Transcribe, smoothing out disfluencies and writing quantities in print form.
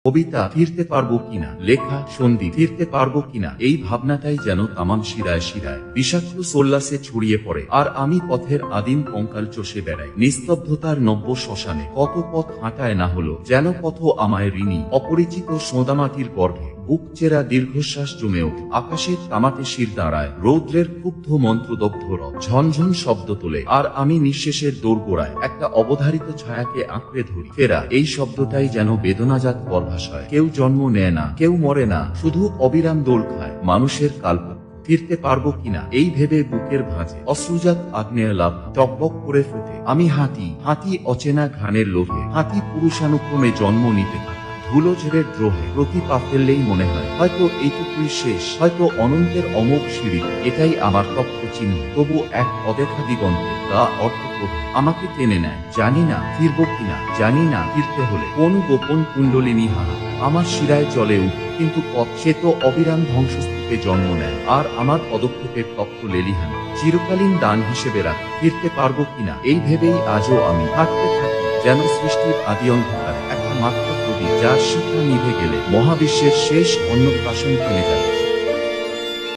কবিতা ফিরতে পারবো কিনা, লেখা সন্ধি ফিরতে পারবো কিনা, এই ভাবনাটাই যেন তামাম শিরায় শিরায় বিষাক্ত সোল্লাসে ছড়িয়ে পড়ে। আর আমি পথের আদিম কঙ্কাল চষে বেড়াই নিস্তব্ধতার নব্য শ্মশানে। কত পথ হাঁটায় না হলো, যেন পথ আমায় ঋণী। অপরিচিত সোঁদামাটির গর্ভে বুক চেরা দীর্ঘশ্বাস জমে ওঠে। আকাশের তামাটে শির দাঁড়ায়, রৌদ্রের ক্ষুব্ধ মন্ত্রদগ্ধ রথ ঝনঝন শব্দ তোলে। আর আমি নিঃশেষের দোরগোড়ায় একটা অবধারিত ছায়াকে আঁকড়ে ধরি। ফেরা, এই শব্দটাই যেন বেদনাজাত পরভাষায়। কেউ জন্ম নেয় না, কেউ মরে না, শুধু অবিরাম দোল খায় মানুষের কাল্পনিক। ফিরতে পারবো কিনা এই ভেবে বুকের ভাঁজে অশ্রুজাত আগ্নেয় লাভ টকবক করে ফোটে। আমি হাঁটি অচেনা ঘ্রাণের লোভে, হাঁটি পুরুষানুক্রমে জন্ম নিতে থাকা ধুলো ঝেড়ের দ্রোহে। প্রতি পা ফেললেই মনে হয় হয়তো এইটুকুই শেষ, হয়তো অনন্তের অমোঘ সিঁড়ি। এটাই আমার তপ্ত চিহ্ন। তবু এক অদেখা দিগন্তে তা অর্থপ্রদ আমাকে টেনে নেয়। জানি না ফিরবো কিনা, জানি না ফিরতে হলে কোন গোপন কুণ্ডলিনী হানা আমার শিরায় চলে উঠ। কিন্তু পথ সে তো অবিরাম ধ্বংসস্তূপে জন্ম নেয়। আর আমার পদক্ষেপের তপ্ত লেলিহান চিরকালীন দান হিসেবে রাখা। ফিরতে পারবো কিনা এই ভেবেই আজও আমি হাঁটতে থাকি, যেন সৃষ্টির আদি অন্ধকারে একটা মাত্র প্রদীপ, যার শিখা নিভে গেলে মহাবিশ্বের শেষ অন্নপ্রাশন থেমে যাবে।